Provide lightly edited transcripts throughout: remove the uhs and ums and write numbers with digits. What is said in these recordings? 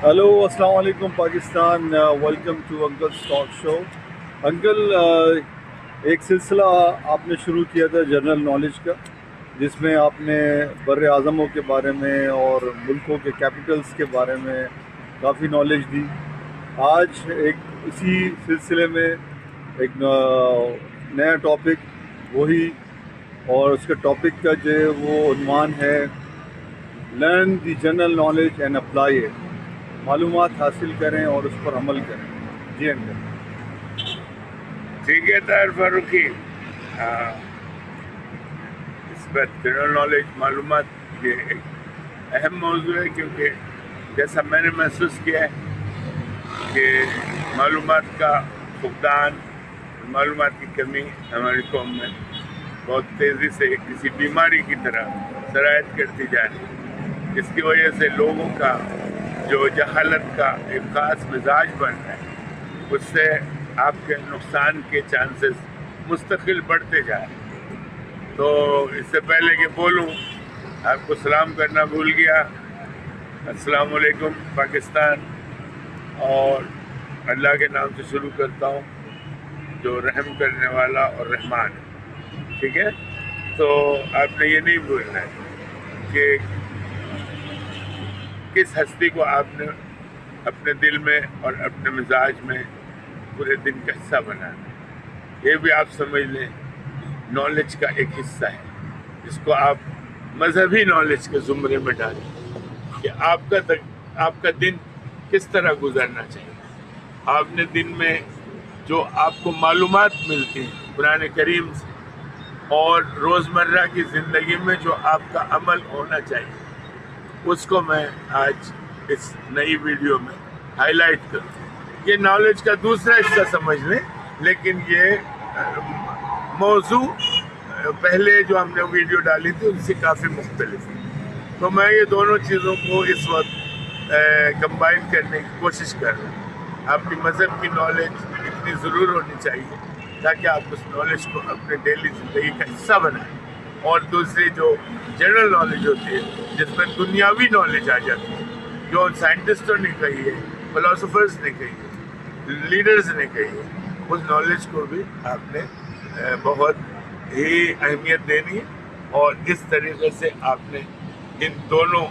Hello السلام علیکم Pakistan, welcome to uncle talk show. Uncle, ایک سلسلہ آپ نے شروع کیا تھا جنرل نالج کا، جس میں آپ نے بر اعظموں کے بارے میں اور ملکوں کے کیپٹلز کے بارے میں کافی نالج دی۔ آج ایک اسی سلسلے میں ایک نیا ٹاپک وہی، اور اس کے ٹاپک کا جو ہے وہ عنوان ہے learn the general knowledge and apply it, معلومات حاصل کریں اور اس پر عمل کریں۔ جی انکل۔ ٹھیک ہے طاہر فاروقی، اس پر جنرل نالج معلومات یہ ایک اہم موضوع ہے، کیونکہ جیسا میں نے محسوس کیا ہے کہ معلومات کا فقدان، معلومات کی کمی ہماری قوم میں بہت تیزی سے کسی بیماری کی طرح سرایت کرتی جا رہی ہے، جس کی وجہ سے لوگوں کا جو جہالت کا ایک خاص مزاج بن رہا ہے، اس سے آپ کے نقصان کے چانسز مستقل بڑھتے جا رہے ہیں۔ تو اس سے پہلے کہ بولوں، آپ کو سلام کرنا بھول گیا۔ السلام علیکم پاکستان، اور اللہ کے نام سے شروع کرتا ہوں جو رحم کرنے والا اور رحمان ہے، ٹھیک ہے؟ تو آپ نے یہ نہیں بولنا ہے کہ کس ہستی کو آپ نے اپنے دل میں اور اپنے مزاج میں پورے دن کا حصہ بنانا ہے۔ یہ بھی آپ سمجھ لیں نالج کا ایک حصہ ہے، جس کو آپ مذہبی نالج کے زمرے میں ڈالیں کہ آپ کا دن کس طرح گزرنا چاہیے۔ آپ نے دن میں جو آپ کو معلومات ملتی ہیں قرآن کریم سے، اور روزمرہ کی زندگی میں جو آپ کا عمل ہونا چاہیے، اس کو میں آج اس نئی ویڈیو میں ہائی لائٹ کروں۔ یہ نالج کا دوسرا حصہ سمجھ لیں، لیکن یہ موضوع پہلے جو ہم نے ویڈیو ڈالی تھی ان سے کافی مختلف ہے، تو میں یہ دونوں چیزوں کو اس وقت کمبائن کرنے کی کوشش کر رہا ہوں۔ آپ کی مذہب کی نالج اتنی ضرور ہونی چاہیے تاکہ آپ اس نالج کو اپنے ڈیلی زندگی کا حصہ بنائیں، اور دوسری جو جنرل نالج ہوتی ہے جس میں دنیاوی نالج آ جاتی ہے، جو سائنٹسٹوں نے کہی ہے، فلاسفرز نے کہی ہے، لیڈرز نے کہی ہے، اس نالج کو بھی آپ نے بہت ہی اہمیت دینی ہے، اور اس طریقے سے آپ نے ان دونوں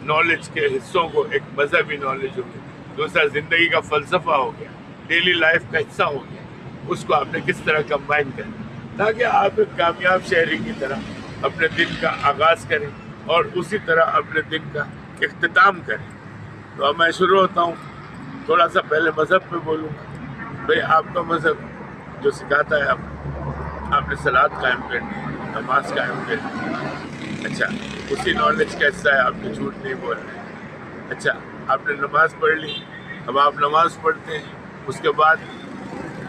نالج کے حصوں کو، ایک مذہبی نالج ہو گیا، دوسرا زندگی کا فلسفہ ہو گیا، ڈیلی لائف کا حصہ ہو گیا، اس کو آپ نے کس طرح کمبائن کرنا تاکہ آپ ایک کامیاب شہری کی طرح اپنے دن کا آغاز کریں اور اسی طرح اپنے دن کا اختتام کریں۔ تو اب میں شروع ہوتا ہوں، تھوڑا سا پہلے مذہب پہ بولوں گا۔ بھئی آپ کا مذہب جو سکھاتا ہے آپ نے صلاۃ قائم کرنی ہے، نماز قائم کرنی ہے، اچھا اسی نالج کا حصہ ہے، آپ نے جھوٹ نہیں بولنا ہے۔ اچھا آپ نے نماز پڑھ لی، اب آپ نماز پڑھتے ہیں، اس کے بعد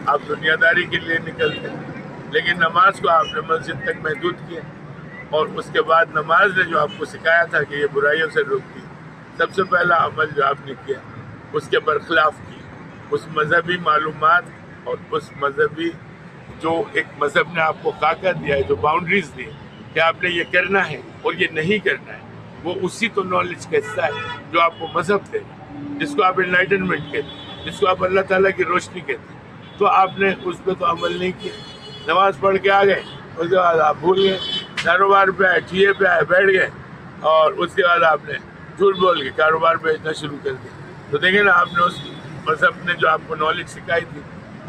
آپ دنیا داری کے لیے نکلتے ہیں، لیکن نماز کو آپ نے مسجد تک محدود کیا، اور اس کے بعد نماز نے جو آپ کو سکھایا تھا کہ یہ برائیوں سے روکتی، سب سے پہلا عمل جو آپ نے کیا اس کے برخلاف کی، اس مذہبی معلومات اور اس مذہبی جو ایک مذہب نے آپ کو خاکہ دیا ہے، جو باؤنڈریز دی کہ آپ نے یہ کرنا ہے اور یہ نہیں کرنا ہے، وہ اسی تو نالج کا حصہ ہے جو آپ کو مذہب دے، جس کو آپ انلائٹنمنٹ کہتے ہیں، جس کو آپ اللہ تعالیٰ کی روشنی کہتے ہیں۔ تو آپ نے اس پہ تو عمل نہیں کیا، نماز پڑھ کے آ گئے، اس کے بعد آپ بھول گئے، کاروبار پہ آئے، ٹھیے پہ آئے، بیٹھ گئے، اور اس کے بعد آپ نے جھوٹ بول کے کاروبار بیچنا شروع کر دیا۔ تو دیکھیں نا، آپ نے اس مذہب نے جو آپ کو نالج سکھائی تھی،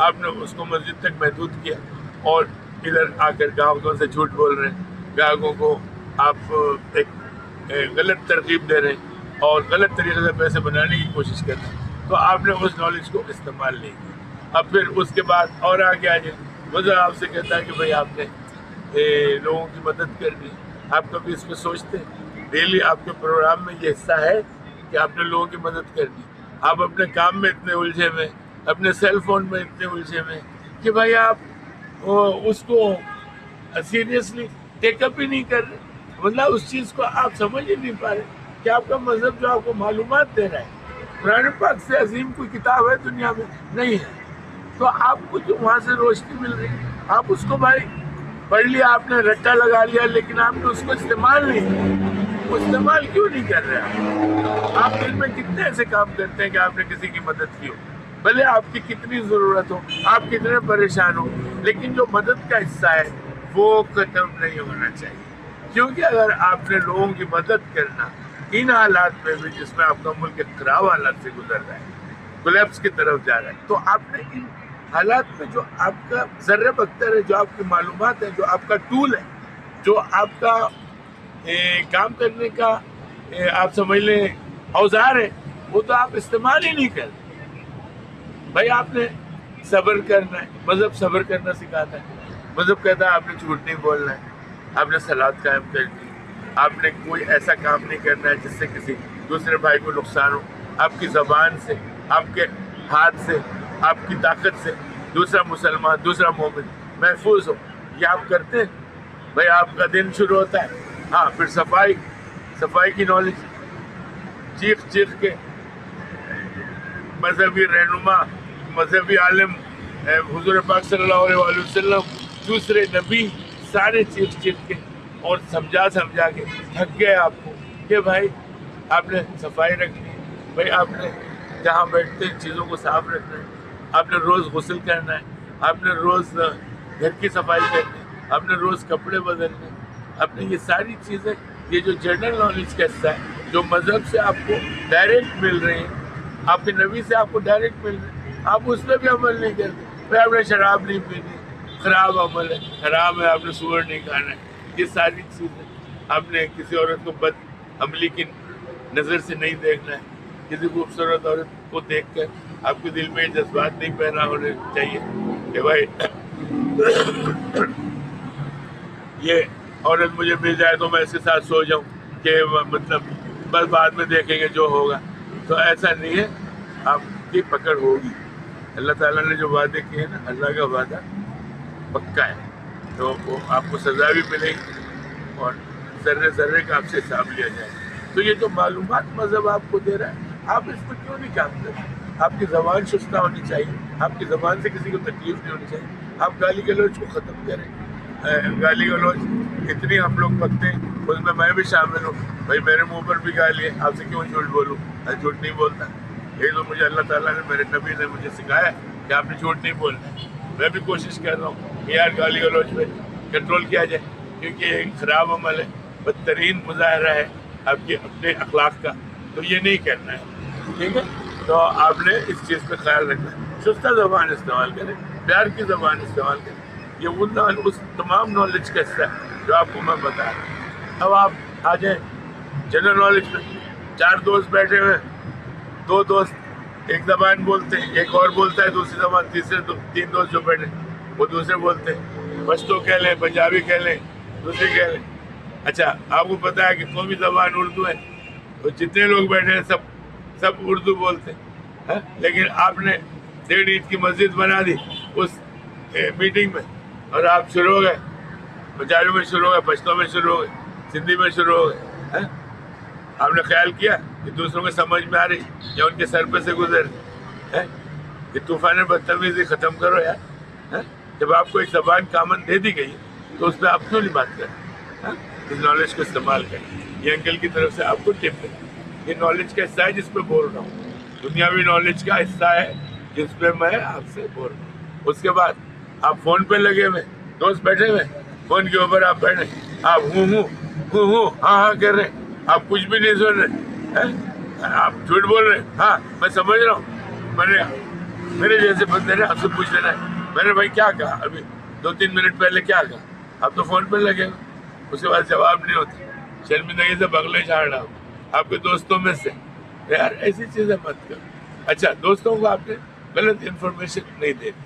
آپ نے اس کو مسجد تک محدود کیا، اور ادھر آ کر گاہکوں سے جھوٹ بول رہے ہیں، گاہکوں کو آپ ایک غلط ترغیب دے رہے ہیں اور غلط طریقے سے پیسے بنانے کی کوشش کر رہے ہیں۔ تو آپ نے اس نالج کو استعمال نہیں کیا۔ اب پھر اس کے بعد اور آگے آ جائیں، مذہب آپ سے کہتا ہے کہ بھائی آپ نے لوگوں کی مدد کرنی، آپ کبھی اس پہ سوچتے ہیں؟ ڈیلی آپ کے پروگرام میں یہ حصہ ہے کہ آپ نے لوگوں کی مدد کرنی، آپ اپنے کام میں اتنے الجھے ہوئے، اپنے سیل فون میں اتنے الجھے ہوئے کہ بھائی آپ اس کو سیریسلی ٹیک اپ ہی نہیں کر رہے، مطلب اس چیز کو آپ سمجھ ہی نہیں پا رہے کہ آپ کا مذہب جو آپ کو معلومات دے رہا ہے، قرآن پاک سے عظیم کوئی کتاب ہے دنیا میں؟ نہیں ہے۔ تو آپ کو جو وہاں سے روشنی مل رہی ہے، آپ اس کو بھائی پڑھ لیا، آپ نے رٹا لگا لیا، لیکن آپ نے اس کو استعمال نہیں کیا۔ وہ استعمال کیوں نہیں کر رہے آپ دل میں کتنے ایسے کام کرتے ہیں کہ آپ نے کسی کی مدد کی ہو، بھلے آپ کی کتنی ضرورت ہو، آپ کتنے پریشان ہو، لیکن جو مدد کا حصہ ہے وہ ختم نہیں ہونا چاہیے. کیونکہ اگر آپ نے لوگوں کی مدد کرنا ان حالات میں بھی جس میں آپ کا ملک ایک خراب حالات سے گزر رہا ہے، کولیپس کی طرف جا رہا ہے، تو آپ نے ان حالات میں جو آپ کا ذرہ بختر ہے، جو آپ کی معلومات ہے، جو آپ کا ٹول ہے، جو آپ کا کام کرنے کا آپ سمجھ لیں اوزار ہے، وہ تو آپ استعمال ہی نہیں کرتے. بھائی آپ نے صبر کرنا ہے، مذہب صبر کرنا سکھاتا ہے. مذہب کہتا ہے آپ نے جھوٹ نہیں بولنا ہے، آپ نے صلات قائم کرنی ہے، آپ نے کوئی ایسا کام نہیں کرنا ہے جس سے کسی دوسرے بھائی کو نقصان ہو. آپ کی زبان سے، آپ کے ہاتھ سے، آپ کی طاقت سے دوسرا مسلمان، دوسرا مومن محفوظ ہو. یہ آپ کرتے ہیں. بھائی آپ کا دن شروع ہوتا ہے، ہاں پھر صفائی کی نالج، چیخ کے مذہبی رہنما، مذہبی عالم حضور پاک صلی اللہ علیہ وآلہ وسلم، دوسرے نبی، سارے چیخ کے اور سمجھا کے تھک گئے آپ کو کہ بھائی آپ نے صفائی رکھنی ہے، بھائی آپ نے جہاں بیٹھتے ہیں چیزوں کو صاف رکھنا ہے، آپ نے روز غسل کرنا ہے، آپ نے روز گھر کی صفائی کرنی ہے، آپ نے روز کپڑے بدلنے، آپ نے یہ ساری چیزیں، یہ جو جنرل نالج کا حصہ ہے جو مذہب سے آپ کو ڈائریکٹ مل رہے ہیں، آپ کے نبی سے آپ کو ڈائریکٹ مل رہے ہیں، آپ اس پہ بھی عمل نہیں کرتے. پھر آپ نے شراب نہیں پینی، خراب عمل ہے، حرام ہے، آپ نے سور نہیں کھانا ہے. یہ ساری چیزیں آپ نے کسی عورت کو بد عملی کی نظر سے نہیں دیکھنا ہے. کسی خوبصورت عورت کو دیکھ کر آپ کے دل میں جذبات نہیں پیدا ہونے چاہیے کہ بھائی یہ عورت مجھے مل جائے تو میں اس کے ساتھ سو جاؤں کہ مطلب بس بعد میں دیکھیں گے جو ہوگا. تو ایسا نہیں ہے، آپ کی پکڑ ہوگی. اللہ تعالیٰ نے جو وعدے کیے ہیں نا، اللہ کا وعدہ پکا ہے، تو وہ آپ کو سزا بھی ملے گی اور ذرے کا آپ سے حساب لیا جائے. تو یہ جو معلومات مذہب آپ کو دے رہا ہے، آپ اس پر کیوں نہیں کام کرتے؟ آپ کی زبان شستہ ہونی چاہیے، آپ کی زبان سے کسی کو تکلیف نہیں ہونی چاہیے. آپ گالی گلوچ کو ختم کریں. گالی گلوچ اتنی ہم لوگ پکتے ہیں، اس میں بھی شامل ہوں. بھائی میرے منہ پر بھی گالی ہے، آپ سے کیوں جھوٹ بولوں؟ میں جھوٹ نہیں بولتا. یہ تو مجھے اللہ تعالیٰ نے، میرے نبی نے مجھے سکھایا کہ آپ نے جھوٹ نہیں بولنا. میں بھی کوشش کر رہا ہوں کہ یار گالی گلوچ پہ کنٹرول کیا جائے، کیونکہ یہ خراب عمل ہے، بدترین مظاہرہ ہے آپ کے اپنے اخلاق کا. تو یہ نہیں کرنا ہے، ٹھیک ہے؟ تو آپ نے اس چیز پہ خیال رکھنا ہے. شستہ زبان استعمال کریں، پیار کی زبان استعمال کریں. یہ اس تمام نالج کا حصہ ہے جو آپ کو میں بتا رہا ہوں. اب آپ آ جائیں جنرل نالج میں. 4 دوست بیٹھے ہوئے، 2 دوست ایک زبان بولتے ہیں، ایک اور بولتا ہے دوسری زبان، 3 دوست جو بیٹھے وہ دوسرے بولتے ہیں. پشتو کہہ لیں، پنجابی کہہ لیں، دوسری کہہ لیں. اچھا آپ کو پتا ہے کہ قومی زبان اردو ہے، تو جتنے لوگ بیٹھے ہیں سب اردو بولتے ہیں. لیکن آپ نے 1.5 اینٹ کی مسجد بنا دی اس میٹنگ میں، اور آپ شروع ہو گئے پنجابی میں، شروع ہو گئے پشتو میں، شروع ہو گئے سندھی میں، شروع ہو گئے. آپ نے خیال کیا کہ دوسروں کو سمجھ میں آ رہی یا ان کے سر پہ سے گزر یہ طوفان بدتمیزی ختم کرو یار. جب آپ کو ایک زبان کامن دے دی گئی تو اس پہ آپ کیوں نہیں بات کریں؟ اس نالج کو استعمال کریں. یہ انکل کی طرف سے آپ کو ٹپ ہے. یہ نالج کا حصہ ہے جس پہ بول رہا ہوں، دنیاوی نالج کا حصہ ہے جس پہ میں آپ سے بول رہا ہوں. اس کے بعد آپ فون پہ لگے ہوئے، دوست بیٹھے ہوئے، فون کے اوپر آپ بیٹھے، آپ ہوں ہاں کر رہے ہیں، آپ کچھ بھی نہیں سن رہے، آپ جھوٹ بول رہے ہیں. ہاں میں سمجھ رہا ہوں، میرے جیسے بندے نے آپ سے پوچھ لینا ہے میں نے بھائی کیا کہا ابھی 2-3 منٹ پہلے کیا کہا. آپ تو فون پہ لگے ہوئے، اس کے بعد جواب نہیں ہوتا، شرمندگی سے بغلے جھاڑ رہا ہوں آپ کے دوستوں میں سے. یار ایسی چیزیں مت کرو. اچھا دوستوں کو آپ نے غلط انفارمیشن نہیں دینی،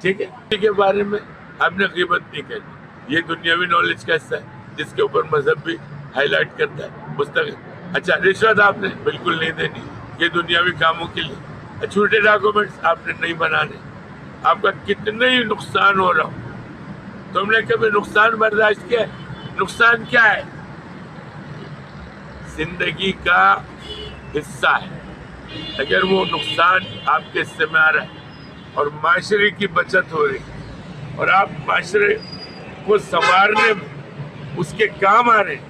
ٹھیک ہے؟ کے بارے میں آپ نے غیبت نہیں کرنی. یہ دنیاوی نالج کا حصہ ہے جس کے اوپر مذہب بھی ہائی لائٹ کرتا ہے مستقل. اچھا رشوت آپ نے بالکل نہیں دینی، یہ دنیاوی کاموں کے لیے. جھوٹے ڈاکومنٹس آپ نے نہیں بنانے. آپ کا کتنا ہی نقصان ہو رہا ہو، تم نے کبھی نقصان برداشت کیا ہے؟ نقصان کیا ہے؟ زندگی کا حصہ ہے. اگر وہ نقصان آپ کے حصے میں آ رہا ہے اور معاشرے کی بچت ہو رہی اور آپ معاشرے کو سنوارنے میں اس کے کام آ رہے ہیں،